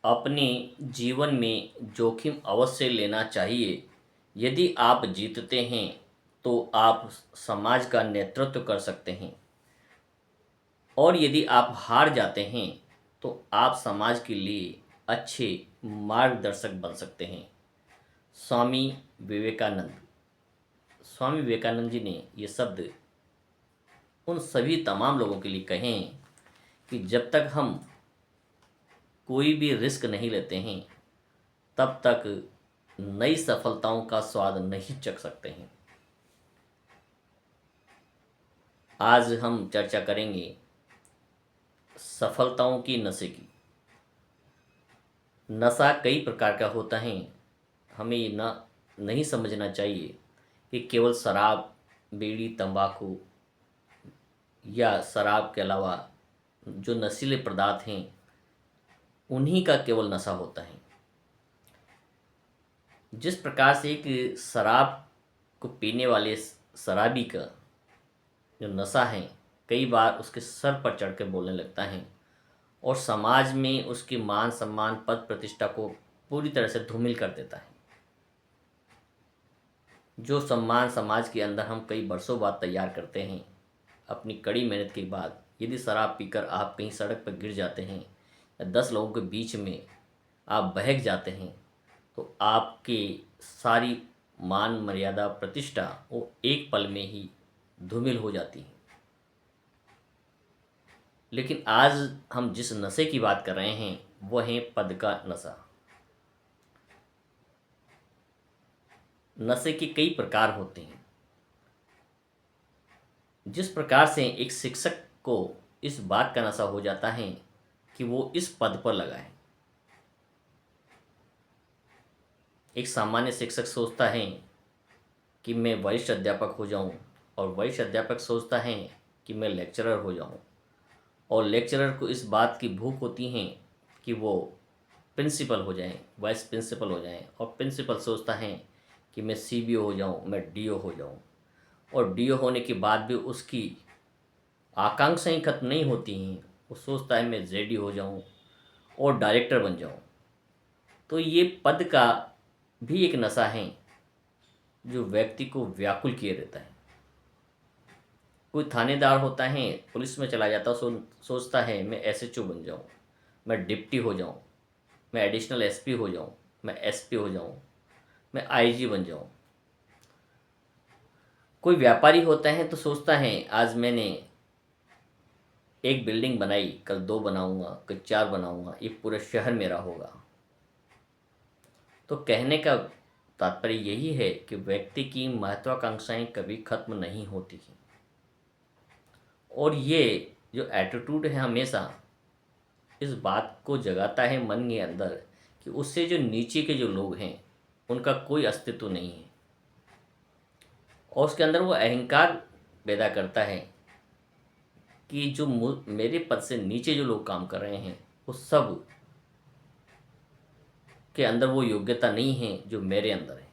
अपने जीवन में जोखिम अवश्य लेना चाहिए। यदि आप जीतते हैं तो आप समाज का नेतृत्व कर सकते हैं, और यदि आप हार जाते हैं तो आप समाज के लिए अच्छे मार्गदर्शक बन सकते हैं। स्वामी विवेकानंद। स्वामी विवेकानंद जी ने ये शब्द उन सभी तमाम लोगों के लिए कहे हैं कि जब तक हम कोई भी रिस्क नहीं लेते हैं तब तक नई सफलताओं का स्वाद नहीं चख सकते हैं। आज हम चर्चा करेंगे सफलताओं की नशे की। नशा कई प्रकार का होता है। हमें ये नहीं समझना चाहिए कि केवल शराब, बीड़ी, तंबाकू या शराब के अलावा जो नशीले पदार्थ हैं उन्हीं का केवल नशा होता है। जिस प्रकार से एक शराब को पीने वाले शराबी का जो नशा है कई बार उसके सर पर चढ़ के बोलने लगता है और समाज में उसकी मान सम्मान, पद प्रतिष्ठा को पूरी तरह से धूमिल कर देता है। जो सम्मान समाज के अंदर हम कई वर्षों बाद तैयार करते हैं अपनी कड़ी मेहनत के बाद, यदि शराब पीकर आप कहीं सड़क पर गिर जाते हैं या 10 लोगों के बीच में आप बहक जाते हैं तो आपकी सारी मान मर्यादा प्रतिष्ठा वो एक पल में ही धूमिल हो जाती है। लेकिन आज हम जिस नशे की बात कर रहे हैं वह है पद का नशा। नशे के कई प्रकार होते हैं। जिस प्रकार से एक शिक्षक को इस बात का नशा हो जाता है कि वो इस पद पर लगाए। एक सामान्य शिक्षक सोचता है कि मैं वरिष्ठ अध्यापक हो जाऊं, और वरिष्ठ अध्यापक सोचता है कि मैं लेक्चरर हो जाऊं, और लेक्चरर को इस बात की भूख होती है कि वो प्रिंसिपल हो जाएं, वाइस प्रिंसिपल हो जाएं, और प्रिंसिपल सोचता है कि मैं सीबीओ हो जाऊं, मैं डीओ हो जाऊं, और डीओ होने के बाद भी उसकी आकांक्षाएं खत्म नहीं होती हैं। वो सोचता है मैं जेडी हो जाऊं और डायरेक्टर बन जाऊं। तो ये पद का भी एक नशा है जो व्यक्ति को व्याकुल किए रहता है। कोई थानेदार होता है, पुलिस में चला जाता है, सोचता है मैं एसएचओ बन जाऊं, मैं डिप्टी हो जाऊं, मैं एडिशनल एसपी हो जाऊं, मैं एसपी हो जाऊं, मैं आईजी बन जाऊं। कोई व्यापारी होता है तो सोचता है आज मैंने एक बिल्डिंग बनाई, कल 2 बनाऊंगा, कल 4 बनाऊंगा, ये पूरा शहर मेरा होगा। तो कहने का तात्पर्य यही है कि व्यक्ति की महत्वाकांक्षाएं कभी खत्म नहीं होती हैं, और ये जो एटीट्यूड है हमेशा इस बात को जगाता है मन के अंदर कि उससे जो नीचे के जो लोग हैं उनका कोई अस्तित्व नहीं है, और उसके अंदर वो अहंकार पैदा करता है कि जो मेरे पद से नीचे जो लोग काम कर रहे हैं वो सब के अंदर वो योग्यता नहीं है जो मेरे अंदर है।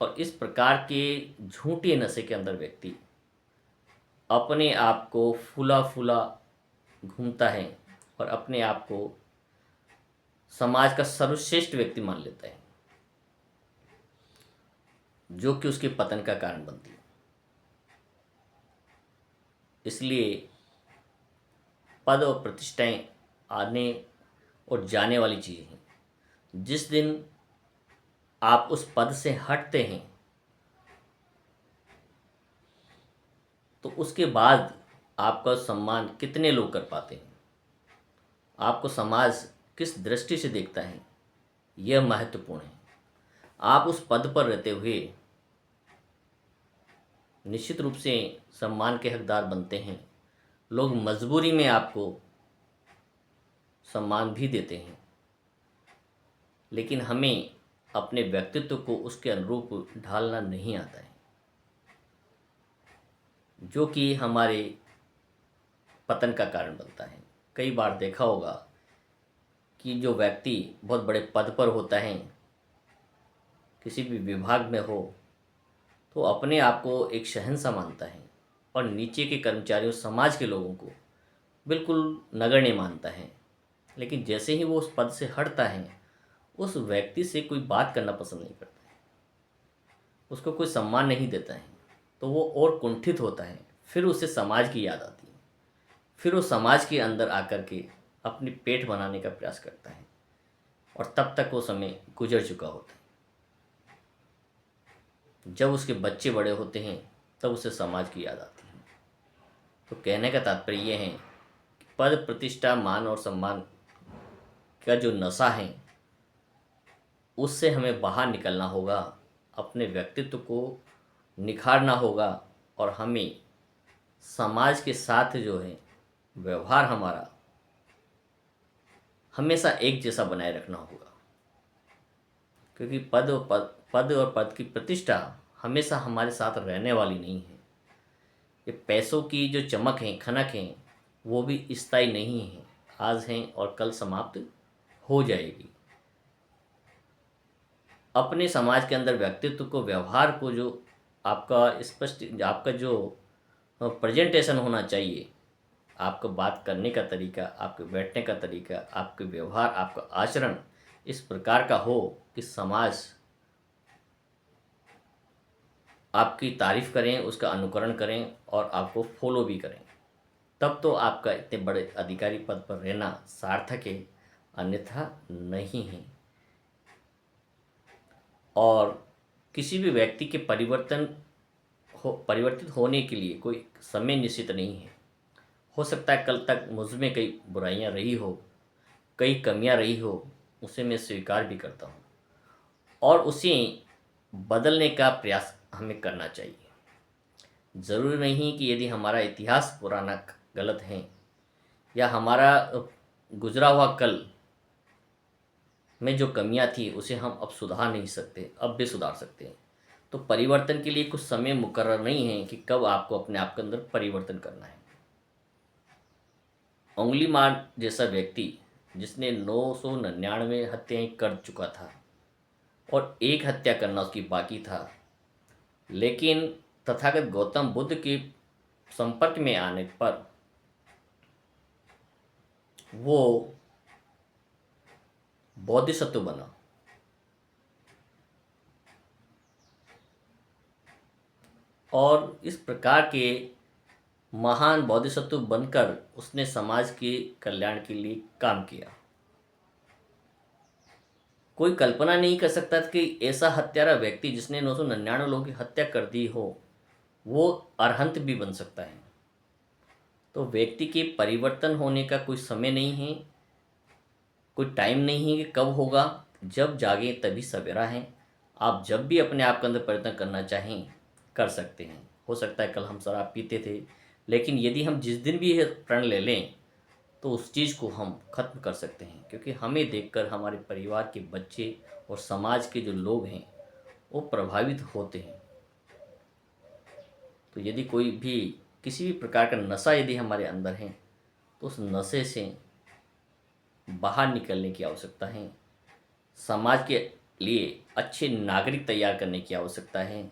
और इस प्रकार के झूठे नशे के अंदर व्यक्ति अपने आप को फूला फूला घूमता है और अपने आप को समाज का सर्वश्रेष्ठ व्यक्ति मान लेता है, जो कि उसके पतन का कारण बनती है। इसलिए पद और प्रतिष्ठाएं आने और जाने वाली चीज़ें हैं। जिस दिन आप उस पद से हटते हैं तो उसके बाद आपका सम्मान कितने लोग कर पाते हैं, आपको समाज किस दृष्टि से देखता है, यह महत्वपूर्ण है। आप उस पद पर रहते हुए निश्चित रूप से सम्मान के हकदार बनते हैं। लोग मजबूरी में आपको सम्मान भी देते हैं, लेकिन हमें अपने व्यक्तित्व को उसके अनुरूप ढालना नहीं आता है, जो कि हमारे पतन का कारण बनता है। कई बार देखा होगा कि जो व्यक्ति बहुत बड़े पद पर होता है, किसी भी विभाग में हो, तो अपने आप को एक शहंशाह मानता है और नीचे के कर्मचारियों, समाज के लोगों को बिल्कुल नगण्य मानता है। लेकिन जैसे ही वो उस पद से हटता है, उस व्यक्ति से कोई बात करना पसंद नहीं करता है, उसको कोई सम्मान नहीं देता है, तो वो और कुंठित होता है। फिर उसे समाज की याद आती है, फिर वो समाज के अंदर आकर के अपनी पेठ बनाने का प्रयास करता है, और तब तक वो समय गुजर चुका होता है। जब उसके बच्चे बड़े होते हैं, तब उसे समाज की याद आती है। तो कहने का तात्पर्य ये है कि पद प्रतिष्ठा मान और सम्मान का जो नशा है, उससे हमें बाहर निकलना होगा, अपने व्यक्तित्व को निखारना होगा, और हमें समाज के साथ जो है व्यवहार हमारा हमेशा एक जैसा बनाए रखना होगा। क्योंकि पद और पद की प्रतिष्ठा हमेशा हमारे साथ रहने वाली नहीं है। ये पैसों की जो चमक है, खनक है, वो भी स्थायी नहीं है। आज हैं और कल समाप्त हो जाएगी। अपने समाज के अंदर व्यक्तित्व को, व्यवहार को, जो आपका स्पष्ट, आपका जो प्रेजेंटेशन होना चाहिए, आपका बात करने का तरीका, आपके बैठने का तरीका, आपके व्यवहार, आपका आचरण इस प्रकार का हो कि समाज आपकी तारीफ करें, उसका अनुकरण करें और आपको फॉलो भी करें। तब तो आपका इतने बड़े अधिकारी पद पर रहना सार्थक है, अन्यथा नहीं है। और किसी भी व्यक्ति के परिवर्तित होने के लिए कोई समय निश्चित नहीं है। हो सकता है कल तक मुझ में कई बुराइयां रही हो, कई कमियां रही हो, उसे मैं स्वीकार भी करता हूँ, और उसे बदलने का प्रयास हमें करना चाहिए। ज़रूरी नहीं कि यदि हमारा इतिहास पुराना गलत है, या हमारा गुजरा हुआ कल में जो कमियां थी उसे हम अब सुधार नहीं सकते, अब भी सुधार सकते हैं। तो परिवर्तन के लिए कुछ समय मुकर्रर नहीं है कि कब आपको अपने आप के अंदर परिवर्तन करना है। उंगली मार जैसा व्यक्ति, जिसने 999 हत्याएं कर चुका था और एक हत्या करना उसकी बाकी था, लेकिन तथागत गौतम बुद्ध के संपर्क में आने पर वो बोधिसत्व बना। और इस प्रकार के महान बोधिसत्व बनकर उसने समाज के कल्याण के लिए काम किया। कोई कल्पना नहीं कर सकता कि ऐसा हत्यारा व्यक्ति जिसने 999 लोगों की हत्या कर दी हो, वो अरहंत भी बन सकता है। तो व्यक्ति के परिवर्तन होने का कोई समय नहीं है, कोई टाइम नहीं है कि कब होगा। जब जागे तभी सवेरा है। आप जब भी अपने आप के अंदर परिवर्तन करना चाहें, कर सकते हैं। हो सकता है कल हम शराब पीते थे, लेकिन यदि हम जिस दिन भी यह प्रण ले लें, तो उस चीज़ को हम खत्म कर सकते हैं। क्योंकि हमें देखकर हमारे परिवार के बच्चे और समाज के जो लोग हैं, वो प्रभावित होते हैं। तो यदि कोई भी किसी भी प्रकार का नशा यदि हमारे अंदर है, तो उस नशे से बाहर निकलने की आवश्यकता है। समाज के लिए अच्छे नागरिक तैयार करने की आवश्यकता है।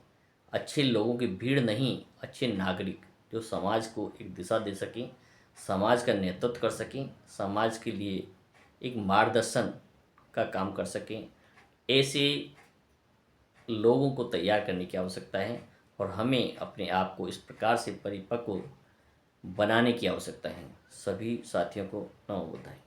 अच्छे लोगों की भीड़ नहीं, अच्छे नागरिक जो समाज को एक दिशा दे सकें, समाज का नेतृत्व कर सकें, समाज के लिए एक मार्गदर्शन का काम कर सकें। ऐसे लोगों को तैयार करने की आवश्यकता है, और हमें अपने आप को इस प्रकार से परिपक्व बनाने की आवश्यकता है। सभी साथियों को नमो बुद्धाय।